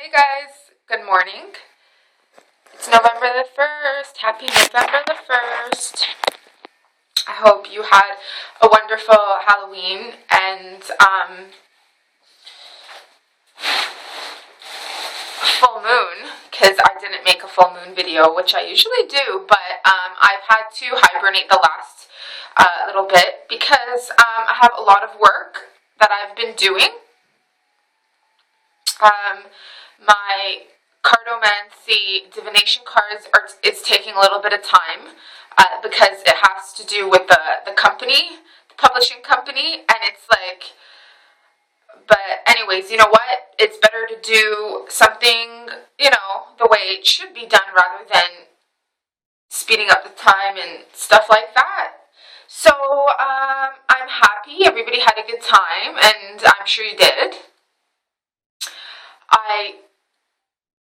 Hey guys, good morning. It's November the 1st. Happy November the 1st. I hope you had a wonderful Halloween and full moon, because I didn't make a full moon video, which I usually do, but I've had to hibernate the last little bit because I have a lot of work that I've been doing. My cartomancy divination cards is taking a little bit of time because it has to do with the company, the publishing company, and it's like, but anyways, you know what? It's better to do something, the way it should be done rather than speeding up the time and stuff like that. So, I'm happy everybody had a good time, and I'm sure you did.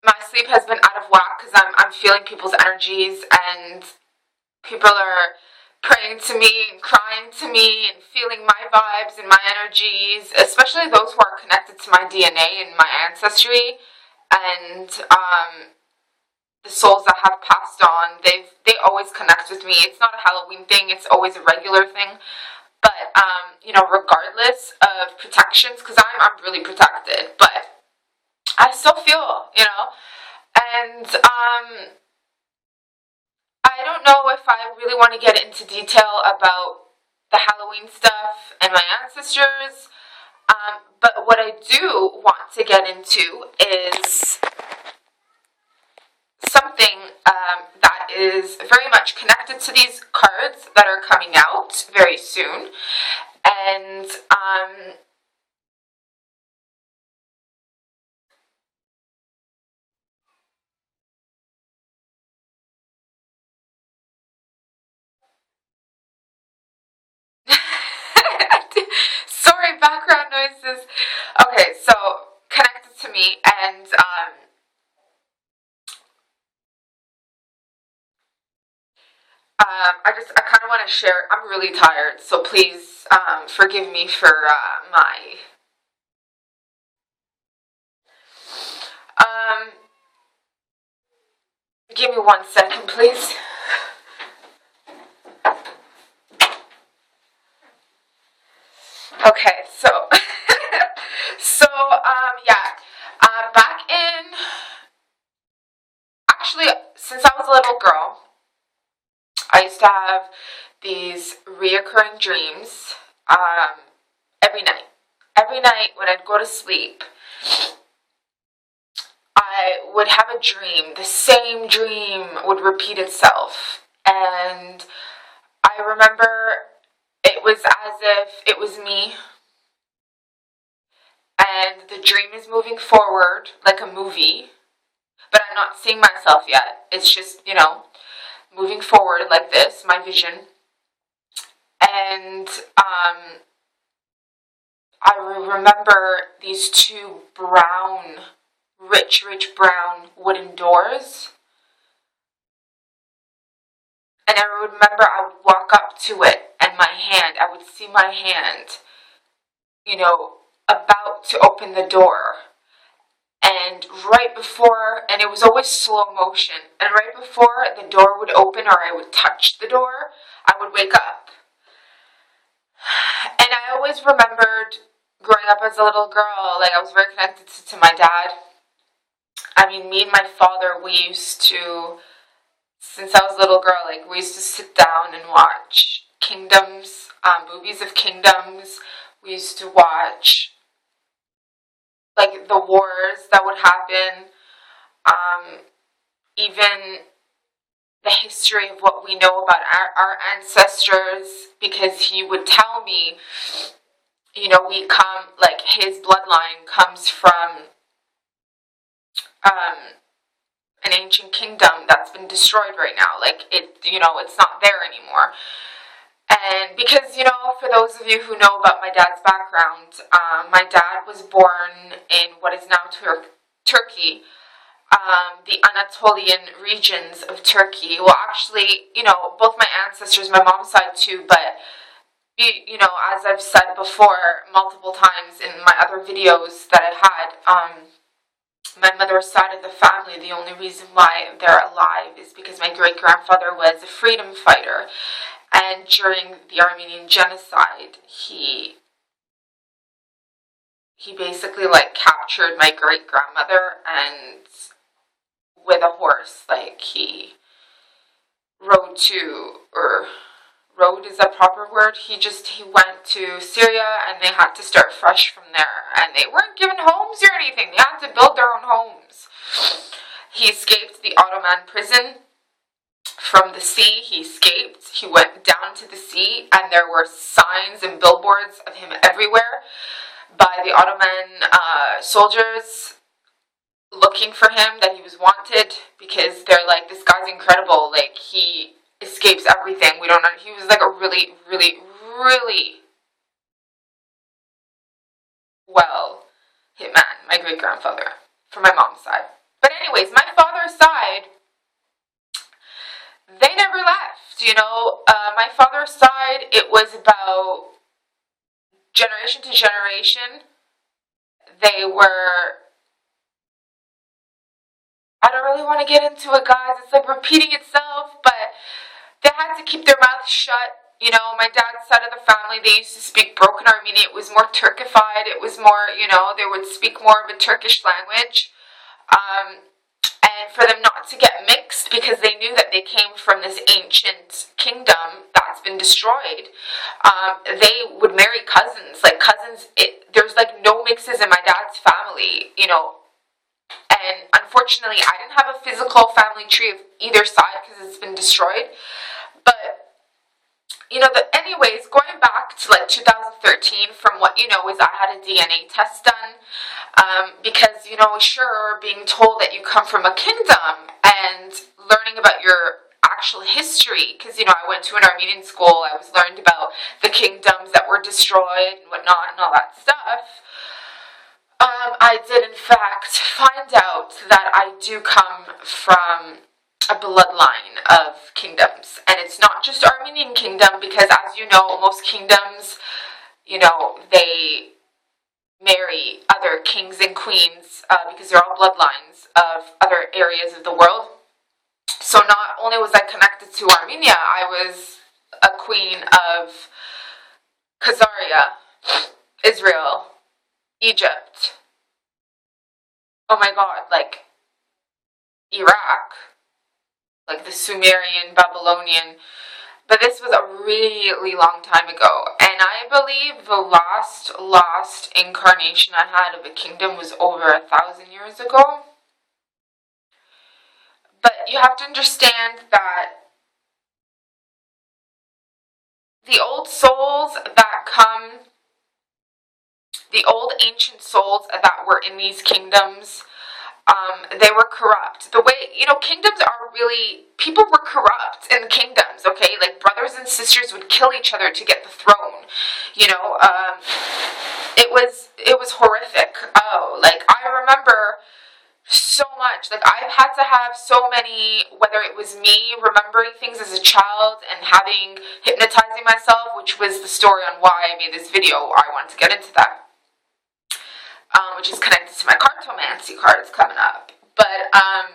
My sleep has been out of whack because I'm feeling people's energies, and people are praying to me and crying to me and feeling my vibes and my energies, especially those who are connected to my DNA and my ancestry, and the souls that have passed on. They always connect with me. It's not a Halloween thing, it's always a regular thing. But regardless of protections, because I'm really protected, but I still feel, and I don't know if I really want to get into detail about the Halloween stuff and my ancestors, but what I do want to get into is something that is very much connected to these cards that are coming out very soon, and sorry, background noises. Okay, so connected to me, and I kind of want to share. I'm really tired, so please forgive me for my. Give me 1 second, please. Okay, so back in, actually, since I was a little girl, I used to have these reoccurring dreams every night. Every night when I'd go to sleep, I would have a dream. The same dream would repeat itself. And I remember it was as if it was me. And the dream is moving forward like a movie. But I'm not seeing myself yet. It's just, moving forward like this, my vision. And I remember these two brown, rich brown wooden doors. And I remember I would walk up to it, and I would see my hand, about to open the door. And and it was always slow motion, and right before the door would open or I would touch the door, I would wake up. And I always remembered growing up as a little girl, like I was very connected to my dad. I mean, me and my father, since I was a little girl, like we used to sit down and watch kingdoms, movies of kingdoms. We used to watch like the wars that would happen, even the history of what we know about our ancestors, because he would tell me, his bloodline comes from an ancient kingdom that's been destroyed right now. Like, it's not there anymore. And because, for those of you who know about my dad's background, my dad was born in what is now Turkey, the Anatolian regions of Turkey. Well, actually, both my ancestors, my mom's side too, but, as I've said before multiple times in my other videos that I had, my mother's side of the family, the only reason why they're alive is because my great-grandfather was a freedom fighter. And during the Armenian genocide, he basically like captured my great-grandmother, and with a horse, like he rode to, or road is a proper word, he went to Syria, and they had to start fresh from there, and they weren't given homes or anything, they had to build their own homes. He escaped the Ottoman prison from the sea. He escaped, he went down to the sea, and there were signs and billboards of him everywhere by the Ottoman soldiers looking for him, that he was wanted, because they're like, this guy's incredible, like he escapes everything, we don't know. He was like a really, really, really well hit man, my great-grandfather, from my mom's side. But anyways, my father's side, they never left, you know. My father's side, it was about generation to generation. They were, I don't really want to get into it, guys, it's like repeating itself, but they had to keep their mouths shut. You know, my dad's side of the family, they used to speak broken Armenian. It was more Turkified. It was more, you know, they would speak more of a Turkish language. And for them not to get mixed, because they knew that they came from this ancient kingdom that's been destroyed, they would marry cousins. Like cousins, there's like no mixes in my dad's family, you know. And unfortunately, I didn't have a physical family tree of either side because it's been destroyed. But you know, anyways, going back to like 2013, from what you know is I had a DNA test done, because, you know, sure, being told that you come from a kingdom and learning about your actual history, because, you know, I went to an Armenian school, I was learned about the kingdoms that were destroyed and whatnot and all that stuff. I did in fact find out that I do come from a bloodline of kingdoms, and it's not just Armenian kingdom, because as you know, most kingdoms, you know, they marry other kings and queens, because they're all bloodlines of other areas of the world. So not only was I connected to Armenia, I was a queen of Khazaria, Israel, Egypt, oh my god, like Iraq, like the Sumerian, Babylonian. But this was a really long time ago, and I believe the last incarnation I had of a kingdom was over 1,000 years ago. But you have to understand that the old souls that come, the old ancient souls that were in these kingdoms, they were corrupt. The way, you know, kingdoms are really, people were corrupt in kingdoms, okay? Like brothers and sisters would kill each other to get the throne, you know. It was horrific. Oh, like I remember so much. Like I've had to have so many, whether it was me remembering things as a child and hypnotizing myself, which was the story on why I made this video. I want to get into that. Which is connected to my cartomancy cards coming up. But I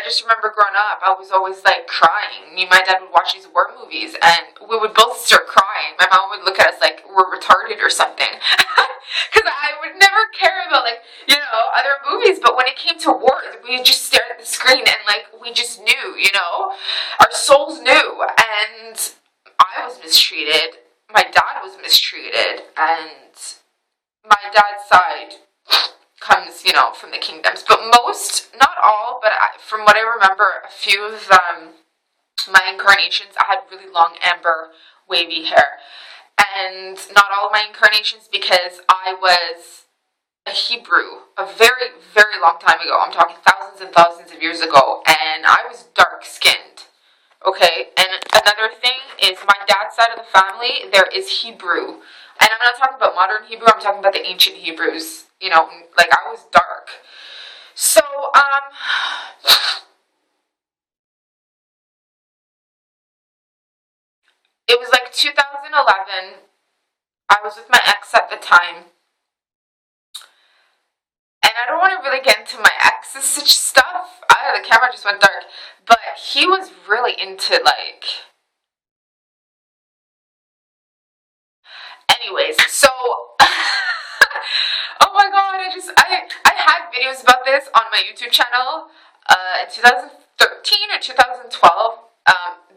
just remember growing up, I was always like crying. Me and my dad would watch these war movies, and we would both start crying. My mom would look at us like we're retarded or something, because I would never care about, like, you know, other movies. But when it came to war, we would just stare at the screen, and like we just knew, you know, our souls knew. And I was mistreated. My dad was mistreated, and my dad's side comes, you know, from the kingdoms. But most, not all, but from what I remember, a few of my incarnations, I had really long amber wavy hair. And not all of my incarnations, because I was a Hebrew a very, very long time ago. I'm talking thousands and thousands of years ago, and I was dark skinned. Okay, and another thing is my dad's side of the family, there is Hebrew. And I'm not talking about modern Hebrew, I'm talking about the ancient Hebrews. You know, like I was dark. So, it was like 2011. I was with my ex at the time. I don't want to really get into my ex's stuff. The camera just went dark. But he was really into, like... Anyways, so... oh my god, I had videos about this on my YouTube channel in 2013 or 2012.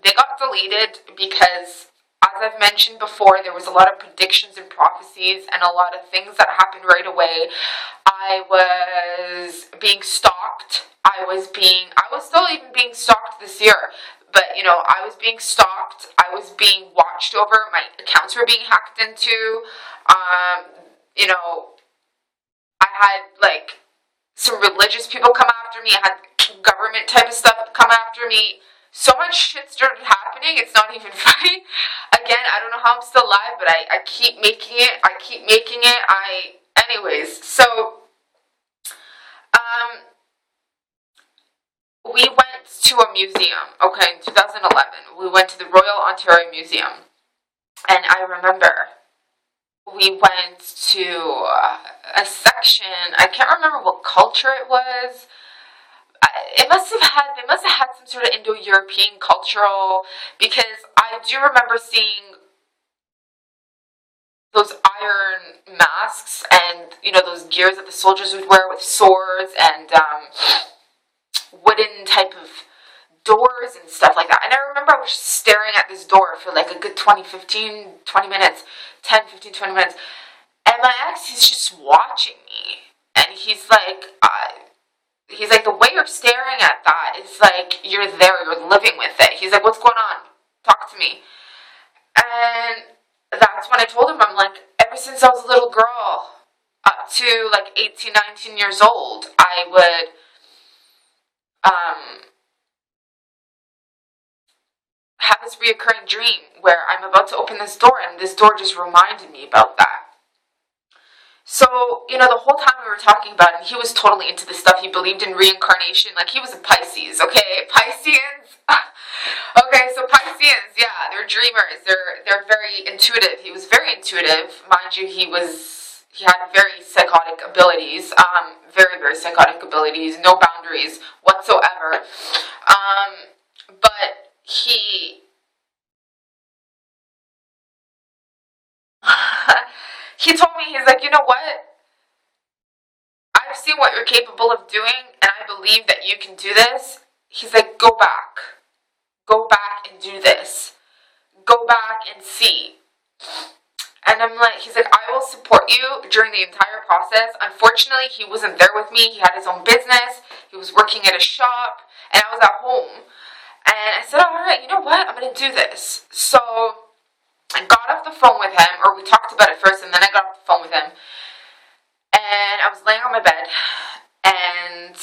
They got deleted because, as I've mentioned before, there was a lot of predictions and prophecies and a lot of things that happened right away. I was being stalked. I was still even being stalked this year. But, you know, I was being stalked. I was being watched over. My accounts were being hacked into. You know, I had, like, some religious people come after me. I had government type of stuff come after me. So much shit started happening, it's not even funny. Again, I don't know how I'm still alive, but I keep making it. Anyways, so, we went to a museum, okay, in 2011. We went to the Royal Ontario Museum. And I remember we went to a section, I can't remember what culture it was. They must have had some sort of Indo-European cultural, because I do remember seeing those iron masks and, you know, those gears that the soldiers would wear with swords and wooden type of doors and stuff like that. And I remember I was staring at this door for like a good 20 minutes, and my ex, he's just watching me, and he's like, the way you're staring at that is like, you're there, you're living with it. He's like, what's going on? Talk to me. And that's when I told him, I'm like, ever since I was a little girl, up to like 18, 19 years old, I would, have this reoccurring dream where I'm about to open this door, and this door just reminded me about that. So, you know, the whole time we were talking about it, he was totally into this stuff. He believed in reincarnation. Like, he was a Pisces, okay? Pisceans. Okay, so Pisceans, yeah, they're dreamers. They're very intuitive. He was very intuitive. Mind you, he had very psychotic abilities. Very, very psychotic abilities. No boundaries whatsoever. But he told me, he's like, you know what? I've seen what you're capable of doing, and I believe that you can do this. He's like, go back. Go back and do this. Go back and see. And I'm like, he's like, I will support you during the entire process. Unfortunately, he wasn't there with me. He had his own business. He was working at a shop, and I was at home. And I said, all right, you know what? I'm going to do this. So I got off the phone with him, or we talked about it first, and then I got off the phone with him. And I was laying on my bed, and,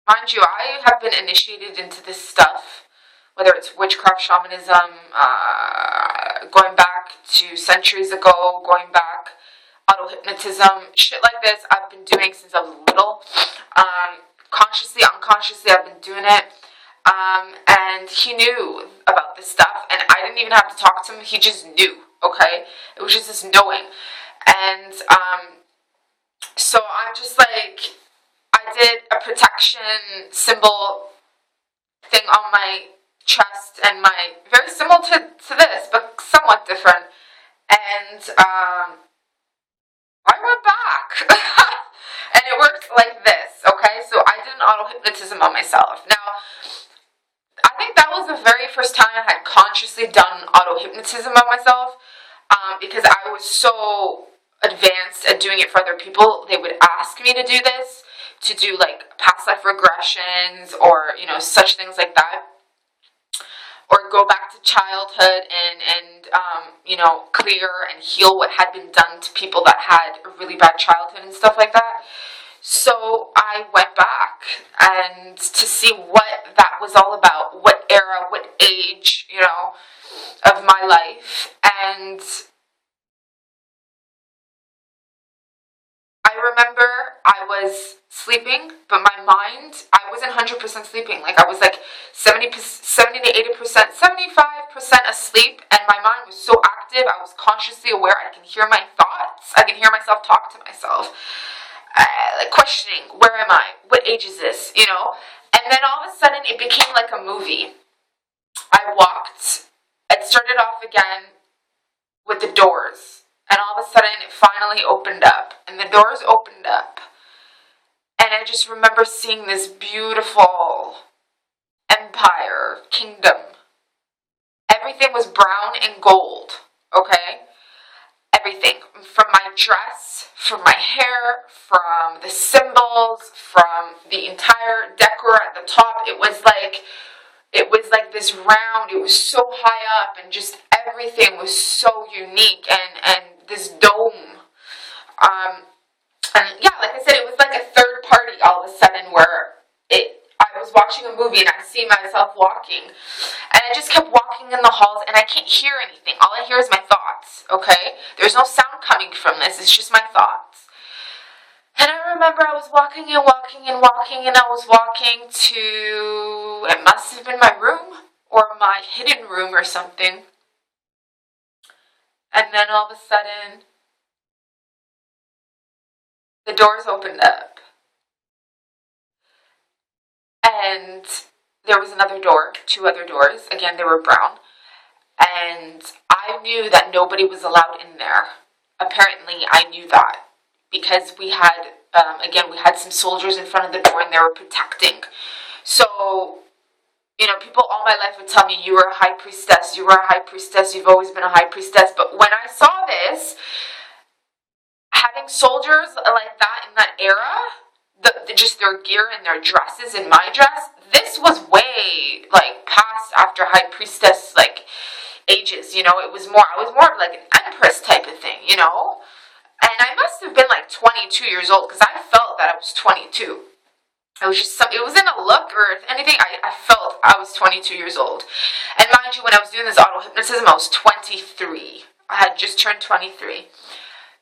mind you, I have been initiated into this stuff, whether it's witchcraft, shamanism, going back to centuries ago, going back, auto-hypnotism, shit like this, I've been doing since I was little. Consciously, unconsciously, I've been doing it. And he knew about this stuff, and I didn't even have to talk to him. He just knew, okay? It was just this knowing. And, so I'm just like, I did a protection symbol thing on my chest, and very similar to this, but somewhat different. And, I went back. And it worked like this, okay? So I did an auto-hypnotism on myself. Now, I think that was the very first time I had consciously done auto-hypnotism on myself, because I was so advanced at doing it for other people. They would ask me to do this, to do, like, past life regressions, or, you know, such things like that. Or go back to childhood and you know, clear and heal what had been done to people that had a really bad childhood and stuff like that. So I went back and to see what that was all about, what era, what age, you know, of my life. And I remember I was sleeping, but my mind, I wasn't 100% sleeping. Like, I was like 70 to 80%, 75% asleep, and my mind was so active. I was consciously aware. I can hear my thoughts. I can hear myself talk to myself, like questioning, where am I? What age is this? You know? And then all of a sudden it became like a movie. I walked, it started off again with the doors, and all of a sudden it finally opened up, and the doors opened up, and I just remember seeing this beautiful empire, kingdom. Everything was brown and gold, okay? Everything, from my dress, from my hair, from the symbols, from the entire decor at the top. It was like this round. It was so high up, and just everything was so unique, and this dome. And yeah, like I said, it was like a third party all of a sudden, where I was watching a movie and I see myself walking, and I just kept walking in the halls, and I can't hear anything. All I hear is my thoughts, okay? There's no sound coming from this, it's just my thoughts. And I remember I was walking and walking and walking, and I was walking to, it must have been my room, or my hidden room or something. And then all of a sudden, the doors opened up. And there was another door, two other doors. Again, they were brown. And I knew that nobody was allowed in there. Apparently, I knew that. Because we had, again, we had some soldiers in front of the door, and they were protecting. So, you know, people all my life would tell me, you were a high priestess, you were a high priestess, you've always been a high priestess. But when I saw this, having soldiers like that in that era, just their gear and their dresses and my dress, this was way, like, past after high priestess, like, ages, you know. I was more of like an empress type of thing, you know. And I must have been like 22 years old, because I felt that I was 22. It was just it wasn't a look or anything. I felt I was 22 years old. And mind you, when I was doing this auto-hypnotism, I was 23. I had just turned 23.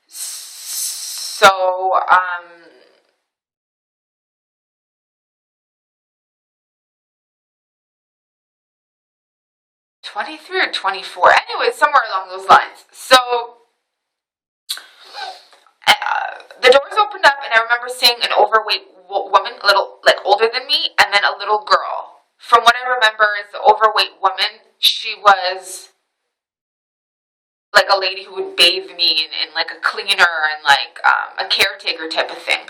So, 23 or 24. Anyway, somewhere along those lines. So, the doors opened up, and I remember seeing an overweight woman, a little, like, older than me, and then a little girl. From what I remember is the overweight woman, she was like a lady who would bathe me, and like a cleaner, and like a caretaker type of thing.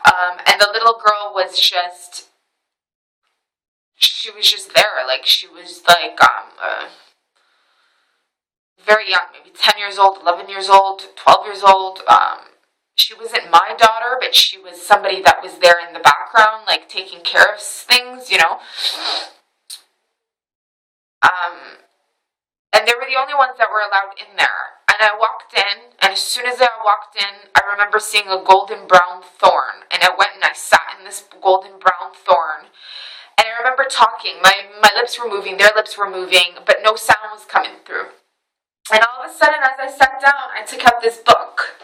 And the little girl was just, she was just there. Like, she was like very young, maybe 10 years old, 11 years old, 12 years old. She wasn't my daughter, but she was somebody that was there in the background, like taking care of things, you know. And they were the only ones that were allowed in there. And I walked in, and as soon as I walked in, I remember seeing a golden brown thorn. And I went and I sat in this golden brown thorn. And I remember talking. My lips were moving, their lips were moving, but no sound was coming through. And all of a sudden, as I sat down, I took out this book.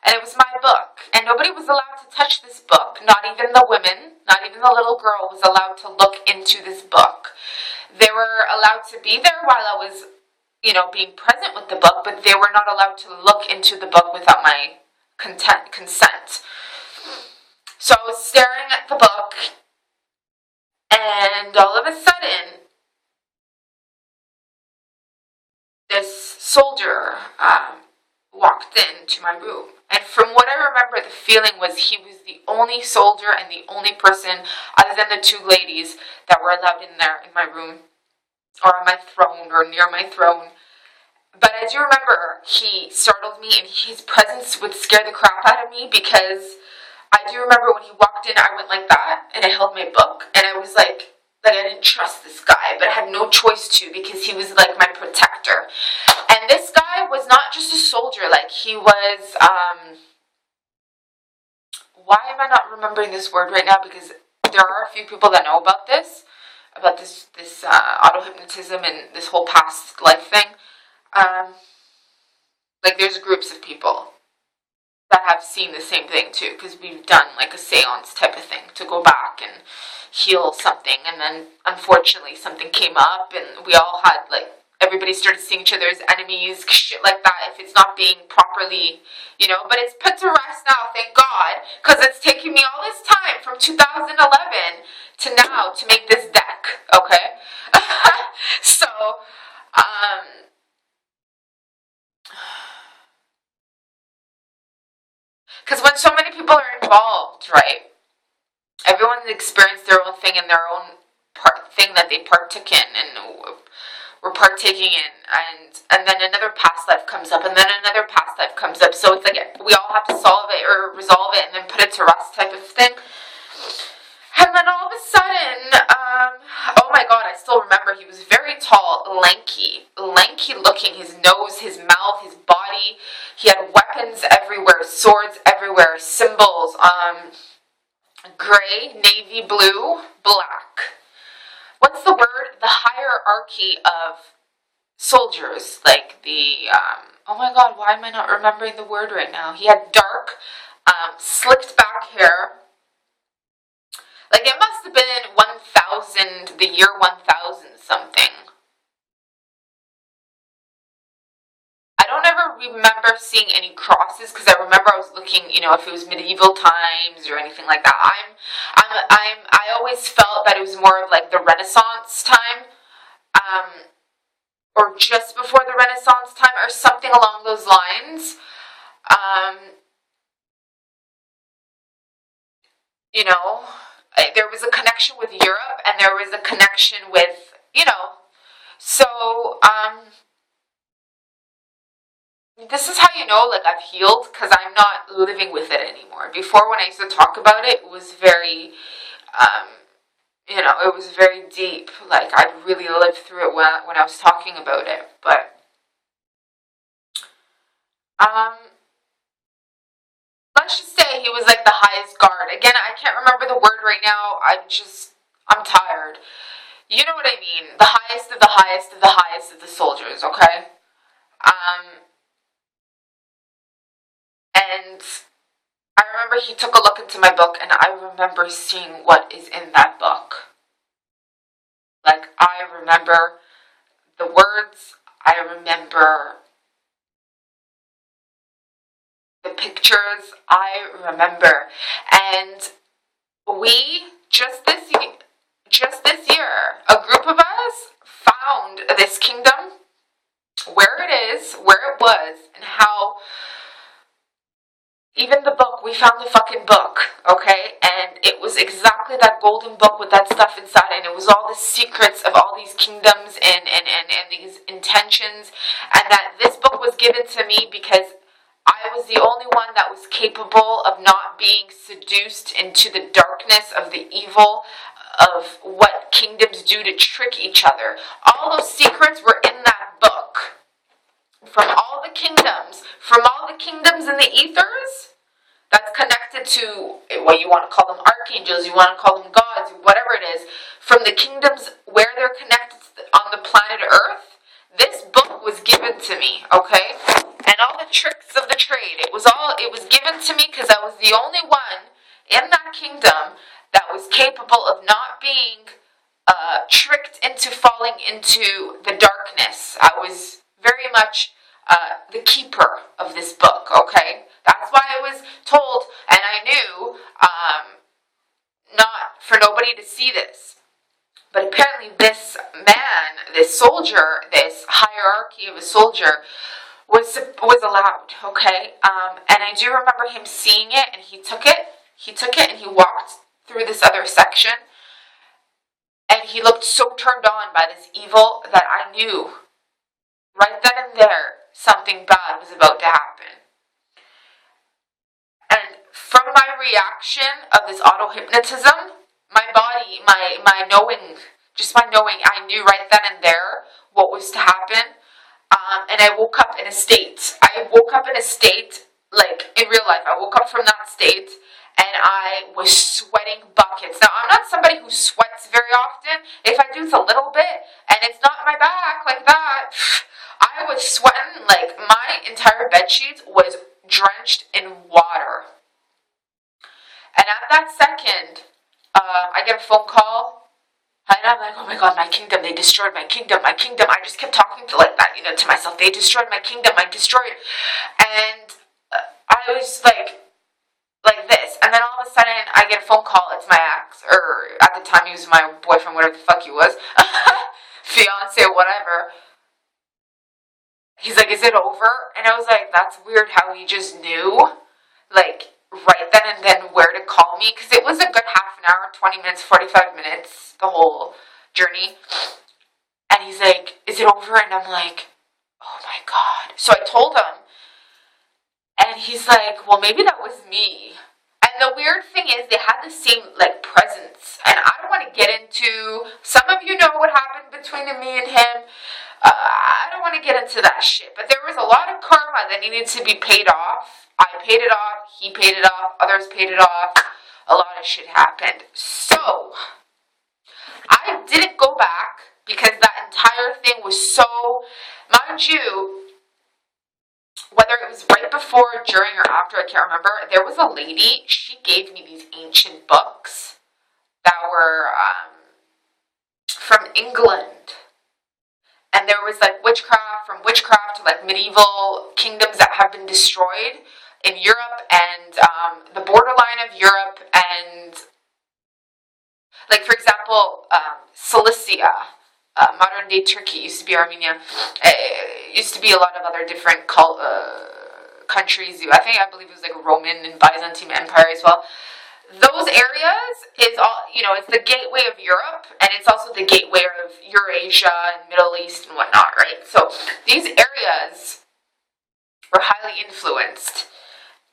And it was my book. And nobody was allowed to touch this book. Not even the women, not even the little girl was allowed to look into this book. They were allowed to be there while I was, you know, being present with the book, but they were not allowed to look into the book without my consent. So I was staring at the book, and all of a sudden, this soldier walked into my room. And from what I remember, the feeling was he was the only soldier and the only person, other than the two ladies, that were allowed in there in my room, or on my throne, or near my throne. But I do remember he startled me, and his presence would scare the crap out of me, because I do remember when he walked in, I went like that, and I held my book, and I was like I didn't trust this guy, but I had no choice to, because he was like my protector. And this guy was not just a soldier, like he was, why am I not remembering this word right now? Because there are a few people that know about this auto-hypnotism and this whole past life thing. Like, there's groups of people that have seen the same thing too, because we've done like a seance type of thing to go back and heal something, and then unfortunately something came up, and we all had like everybody started seeing each other as enemies, shit like that, if it's not being properly, but it's put to rest now, thank God, because it's taken me all this time from 2011 to now to make this deck, okay? So, because when so many people are involved, right, everyone experienced their own thing and their own thing that they partook in and were partaking in, and then another past life comes up, and then another past life comes up. So it's like we all have to solve it or resolve it and then put it to rest type of thing. And then all of a sudden, oh my God, I still remember he was very tall, lanky looking, his nose, his mouth, his body. He had weapons everywhere, swords everywhere, symbols, gray, navy blue, black. What's the word? The hierarchy of soldiers, like the, oh my God, why am I not remembering the word right now? He had dark, slicked back hair. Like, it must have been 1000, the year 1000 something. I don't ever remember seeing any crosses, because I remember I was looking, if it was medieval times or anything like that. I always felt that it was more of like the Renaissance time, or just before the Renaissance time, or something along those lines. There was a connection with Europe, and there was a connection with, so, this is how like I've healed, because I'm not living with it anymore. Before, when I used to talk about it, it was very, it was very deep. Like, I'd really lived through it when I was talking about it. But, let's just say he was like the highest guard. Again, I can't remember the word right now. I'm tired. You know what I mean? The highest of the highest of the highest of the soldiers, okay? And I remember he took a look into my book, and I remember seeing what is in that book. Like, I remember the words, I remember the pictures, I remember. And we, just this year, a group of us found this kingdom, where it is, where it was, and how even the book, we found the fucking book, okay? And it was exactly that golden book with that stuff inside, and it was all the secrets of all these kingdoms and these intentions, and that this book was given to me because I was the only one that was capable of not being seduced into the darkness of the evil of what kingdoms do to trick each other. All those secrets were in that book. From all the kingdoms in the ethers, that's connected to what you want to call them, archangels, you want to call them gods, whatever it is, from the kingdoms where they're connected on the planet Earth, this book was given to me, okay? And all the tricks of the trade, it was given to me because I was the only one in that kingdom that was capable of not being tricked into falling into the darkness. I was very much the keeper of this book, okay? That's why I was told, and I knew, not for nobody to see this. But apparently this man, this soldier, this hierarchy of a soldier, was allowed, okay? And I do remember him seeing it, and he took it, and he walked through this other section, and he looked so turned on by this evil that I knew, right then and there, something bad was about to happen. And from my reaction of this auto-hypnotism, my body, my knowing, just my knowing, I knew right then and there what was to happen. And I woke up in a state. Like, in real life, I woke up from that state, and I was sweating buckets. Now, I'm not somebody who sweats very often. If I do, it's a little bit, and it's not my back like that. I was sweating, like, my entire bedsheet was drenched in water. And at that second, I get a phone call. And I'm like, oh my god, my kingdom, they destroyed my kingdom, my kingdom. I just kept talking to like that, to myself. They destroyed my kingdom, I destroyed. And I was like this. And then all of a sudden, I get a phone call. It's my ex, or at the time he was my boyfriend, whatever the fuck he was, fiance, whatever. He's like, is it over? And I was like, that's weird how he just knew, like, right then and then where to call me, because it was a good half an hour, 20 minutes, 45 minutes, the whole journey. And he's like, is it over? And I'm like, oh my god. So I told him, and he's like, well, maybe that was me. And the weird thing is, they had the same, like, presence. And I don't want to get into, some of you know what happened between me and him. I don't want to get into that shit. But there was a lot of karma that needed to be paid off. I paid it off, he paid it off, others paid it off. A lot of shit happened. So, I didn't go back because that entire thing was so, mind you, whether it was right before, during, or after, I can't remember, there was a lady, she gave me these ancient books that were from England. And there was like witchcraft, from witchcraft to like medieval kingdoms that have been destroyed in Europe and the borderline of Europe, and like, for example, Cilicia, modern day Turkey, used to be Armenia. It used to be a lot of other different countries. I believe it was like Roman and Byzantine Empire as well. Those areas is all, it's the gateway of Europe, and it's also the gateway of Eurasia and Middle East and whatnot, right? So these areas were highly influenced,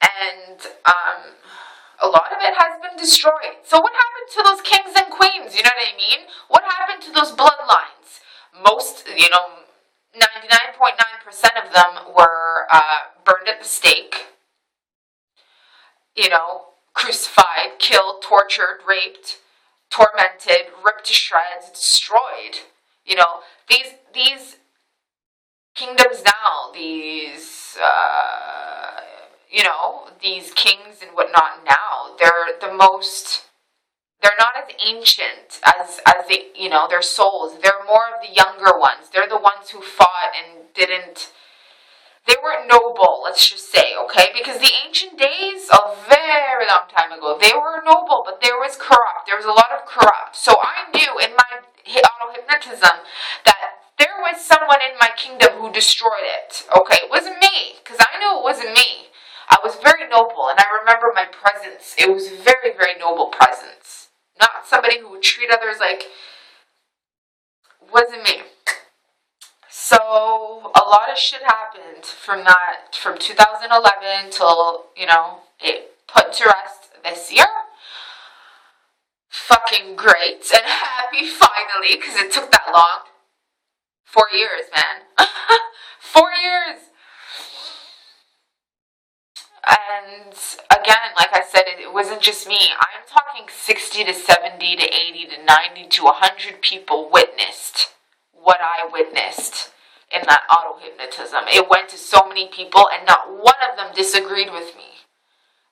and a lot of it has been destroyed. So what happened to those kings and queens? You know what I mean? What happened to those bloodlines? Most, 99.9% of them were burned at the stake, crucified, killed, tortured, raped, tormented, ripped to shreds, destroyed. These kingdoms now, these kings and whatnot now, they're not as ancient as their souls. They're more of the younger ones. They're the ones who fought and they weren't noble, let's just say, okay? Because the ancient days, a very long time ago, they were noble, but there was corrupt. There was a lot of corrupt. So I knew in my auto-hypnotism that there was someone in my kingdom who destroyed it, okay? It wasn't me, because I knew it wasn't me. I was very noble, and I remember my presence. It was very, very noble presence. Not somebody who would treat others like, wasn't me. So a lot of shit happened from 2011 till, it put to rest this year. Fucking great and happy finally, because it took that long. 4 years, man. 4 years. And again, like I said, it wasn't just me. I'm talking 60 to 70 to 80 to 90 to 100 people witnessed what I witnessed in that auto-hypnotism. It went to so many people, and not one of them disagreed with me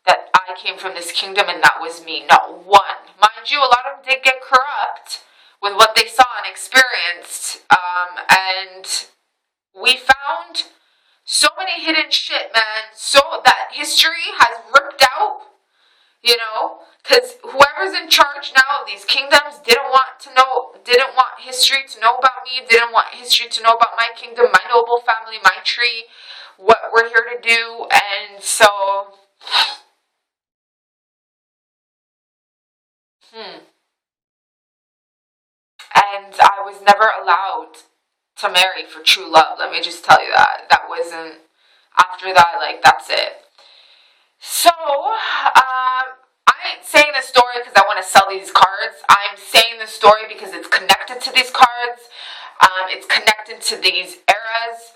that I came from this kingdom and that was me. Not one. Mind you, a lot of them did get corrupt with what they saw and experienced, and we found so many hidden shit, man. So that history has ripped out, because whoever's in charge now of these kingdoms didn't want history to know about me, didn't want history to know about my kingdom, my noble family, my tree, what we're here to do. And so, and I was never allowed to marry for true love. Let me just tell you that. That wasn't, after that, like, that's it. So, I ain't saying this story because I want to sell these cards. I'm saying this story because it's connected to these cards. It's connected to these eras.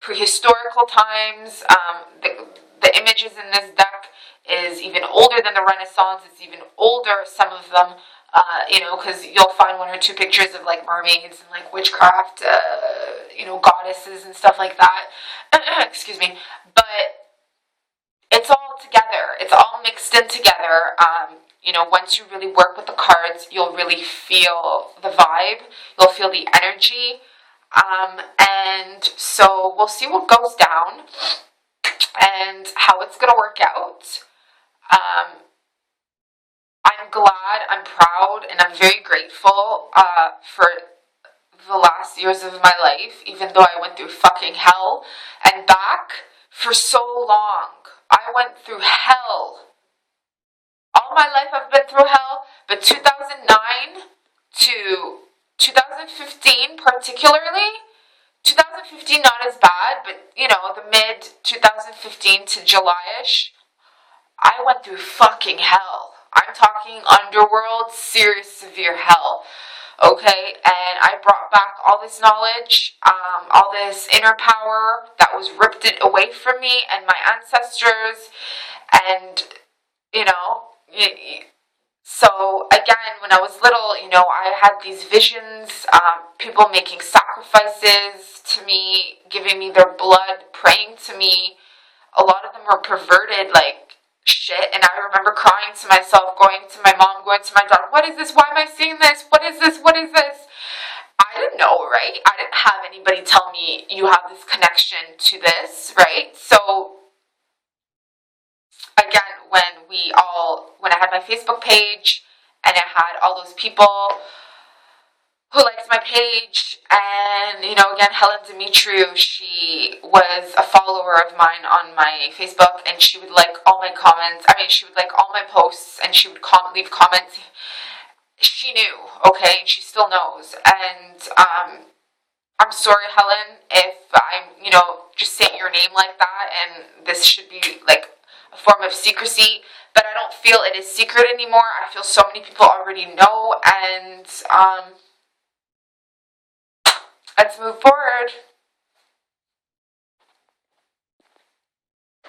Prehistorical times. The images in this deck is even older than the Renaissance. It's even older, some of them, because you'll find one or two pictures of like mermaids and like witchcraft, goddesses and stuff like that. Excuse me. But it's all together. It's all mixed in together. You know, once you really work with the cards, you'll really feel the vibe, you'll feel the energy. And so we'll see what goes down and how it's going to work out. I'm glad, I'm proud, and I'm very grateful for the last years of my life, even though I went through fucking hell and back for so long. I went through hell. All my life I've been through hell, but 2009 to 2015 particularly, 2015 not as bad, but you know, the mid 2015 to July-ish, I went through fucking hell. I'm talking underworld, serious, severe hell. Okay, and I brought back all this knowledge, all this inner power that was ripped it away from me and my ancestors, and you know, so again, when I was little, you know, I had these visions, people making sacrifices to me, giving me their blood, praying to me. A lot of them were perverted, like shit, and I remember crying to myself, going to my mom, going to my dad, what is this? Why am I seeing this? What is this? What is this? I didn't know, right? I didn't have anybody tell me you have this connection to this, right? So again, when I had my Facebook page and I had all those people who liked my page, and you know, again, Helen Demetriou, she was a follower of mine on my Facebook, and she would like all my comments. I mean, she would like all my posts, and she would leave comments. She knew, okay, and she still knows. And I'm sorry, Helen, if I'm, you know, just saying your name like that, and this should be like a form of secrecy, but I don't feel it is secret anymore. I feel so many people already know, and let's move forward.